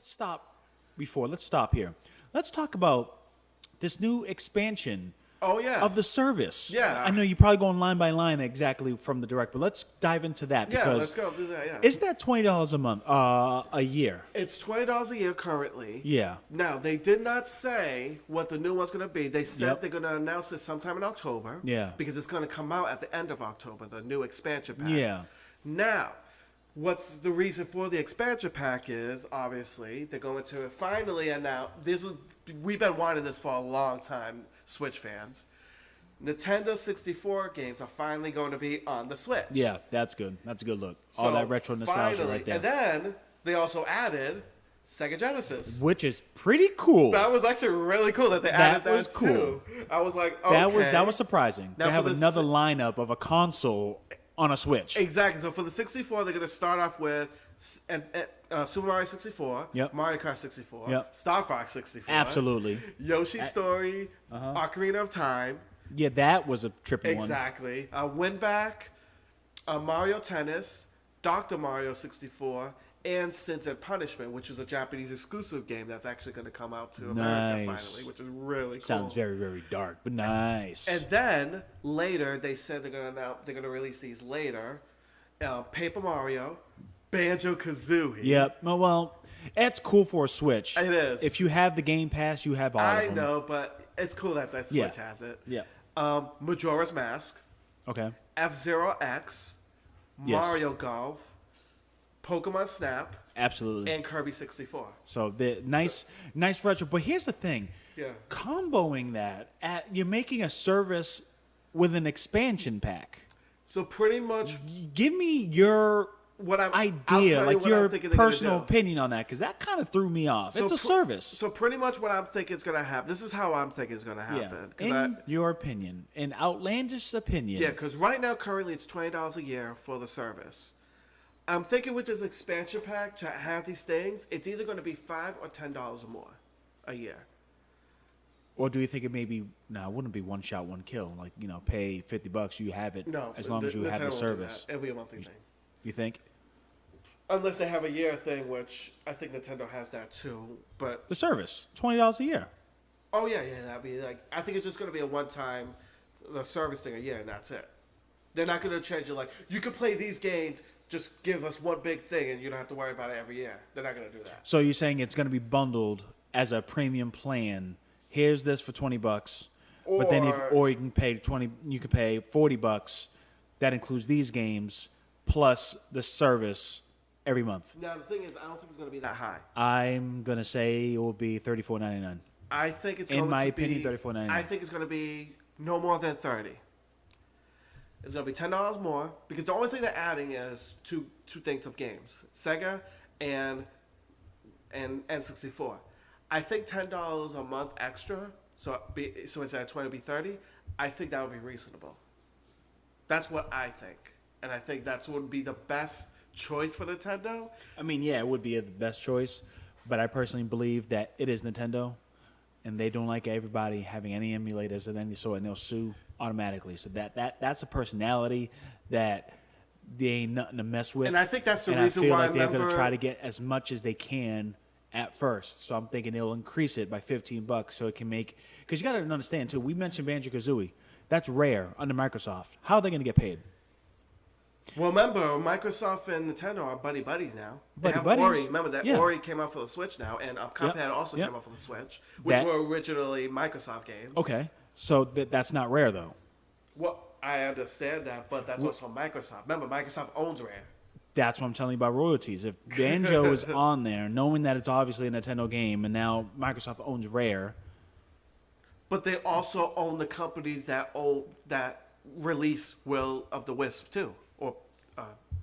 let's stop here. Let's talk about this new expansion. Oh, yes. Of the service. Yeah. I know you're probably going line by line exactly from the direct, but let's dive into that. Because yeah, let's go do that, yeah. Isn't that $20 a month, a year? It's $20 a year currently. Yeah. Now, they did not say what the new one's going to be. They said they're going to announce it sometime in October. Yeah. Because it's going to come out at the end of October, the new expansion pack. Yeah. Now, what's the reason for the expansion pack is, obviously, they're going to finally announce... We've been wanting this for a long time, Switch fans. Nintendo 64 games are finally going to be on the Switch. Yeah, that's good. That's a good look. All that retro nostalgia right there. And then they also added Sega Genesis. Which is pretty cool. That was actually really cool that they added that was cool. too. I was like, okay. That was surprising now to have another lineup of a console on a Switch. Exactly. So for the 64, they're going to start off with Super Mario 64, Mario Kart 64, Star Fox 64. Absolutely. Yoshi's Story, Ocarina of Time. Yeah, that was a trippy one. Exactly. Winback, Mario Tennis, Dr. Mario 64, and Sins and Punishment, which is a Japanese exclusive game that's actually going to come out to America finally, which is really cool. Sounds very, very dark, but nice. And then later, they said they're going to release these later. Paper Mario, Banjo-Kazooie. Yep. Well, it's cool for a Switch. It is. If you have the Game Pass, you have all of them. I know, but it's cool that Switch has it. Yeah. Majora's Mask. Okay. F-Zero X. Mario Golf. Pokemon Snap. Absolutely. And Kirby 64. So the nice retro. But here's the thing. Yeah. Comboing that, you're making a service with an expansion pack. So pretty much, give me your idea, like your personal opinion on that, because that kind of threw me off. It's a service. So pretty much what I'm thinking is going to happen. This is how I'm thinking is going to happen. In your opinion, an outlandish opinion. Yeah, because right now, currently, it's $20 a year for the service. I'm thinking with this expansion pack to have these things, it's either going to be $5 or $10 or more a year. Or do you think it may be? No, it wouldn't be one shot, one kill. Like, pay $50, you have it. No, as long as you have the service. It'll be a monthly thing. You think? Unless they have a year thing, which I think Nintendo has that too. But the service, $20 a year. Oh yeah, that'd be like. I think it's just going to be a one-time, service thing a year, and that's it. They're not going to change it. Like, you can play these games. Just give us one big thing, and you don't have to worry about it every year. They're not going to do that. So you're saying it's going to be bundled as a premium plan. Here's this for $20, but then you can pay $20. You can pay $40. That includes these games plus the service every month. Now the thing is, I don't think it's going to be that high. I'm going to say it will be $34.99. I think it's in my opinion, $34.99. I think it's going to be no more than $30. It's going to be $10 more because the only thing they're adding is two things of games, Sega and N64. I think $10 a month extra, so instead of $20 it'll be $30. I think that would be reasonable. That's what I think, and I think that's what would be the best choice for Nintendo. I mean, yeah, it would be the best choice, but I personally believe that it is Nintendo, and they don't like everybody having any emulators of any sort, and they'll sue automatically. So that's a personality that they ain't nothing to mess with. And I think that's the and reason I feel why like they're going to try to get as much as they can at first. So I'm thinking they'll increase it by $15 so it can make... Because you got to understand, too, we mentioned Banjo-Kazooie. That's rare under Microsoft. How are they going to get paid? Well, remember, Microsoft and Nintendo are buddies now. They have buddies. Ori. Remember that Ori came out for the Switch now, and Cuphead also came out for the Switch, which were originally Microsoft games. Okay, so that's not rare, though. Well, I understand that, but that's also Microsoft. Remember, Microsoft owns Rare. That's what I'm telling you about royalties. If Banjo is on there, knowing that it's obviously a Nintendo game, and now Microsoft owns Rare. But they also own the companies that release Will of the Wisp, too. Or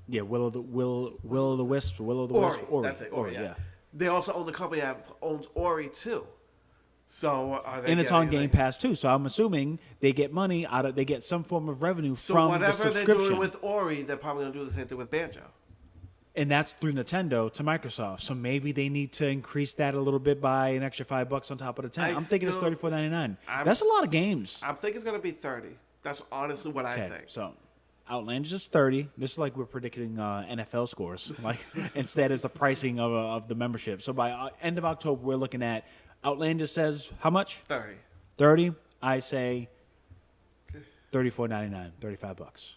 Will of the Wisp. Ori. That's it. Ori, yeah. They also own the company that owns Ori too. So and it's on Game Pass too. So I'm assuming they get money out of. They get some form of revenue from the subscription. So whatever they're doing with Ori, they're probably going to do the same thing with Banjo. And that's through Nintendo to Microsoft. So maybe they need to increase that a little bit by an extra $5 on top of the 10. I'm thinking it's $34.99. That's a lot of games. I'm thinking it's going to be $30. That's honestly what I think. So Outlandish is $30. This is like we're predicting NFL scores. Like instead, it's the pricing of the membership. So by end of October, we're looking at Outlandish says how much? 30. 30. I say $34.99, $35.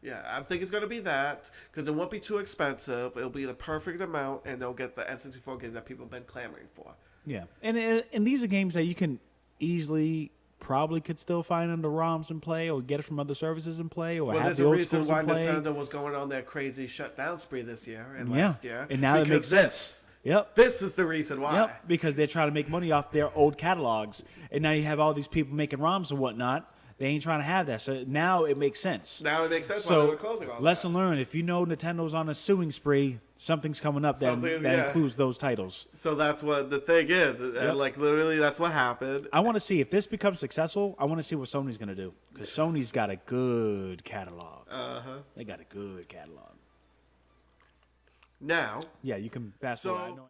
Yeah, I think it's going to be that because it won't be too expensive. It'll be the perfect amount, and they'll get the N64 games that people have been clamoring for. Yeah, and these are games that you can easily probably could still find on the ROMs and play, or get it from other services and play, or have There's the a old reason schools why and play. Nintendo was going on their crazy shutdown spree this year and last year. And now it makes sense. Yep. This is the reason why. Yep, because they're trying to make money off their old catalogs, and now you have all these people making ROMs and whatnot. They ain't trying to have that, so now it makes sense. Now it makes sense why they were closing all lesson learned: if you know Nintendo's on a suing spree, something's coming up that includes those titles. So that's what the thing is. And like literally, that's what happened. I want to see if this becomes successful. I want to see what Sony's going to do, because Sony's got a good catalog. They got a good catalog. Now, yeah, you can fast forward.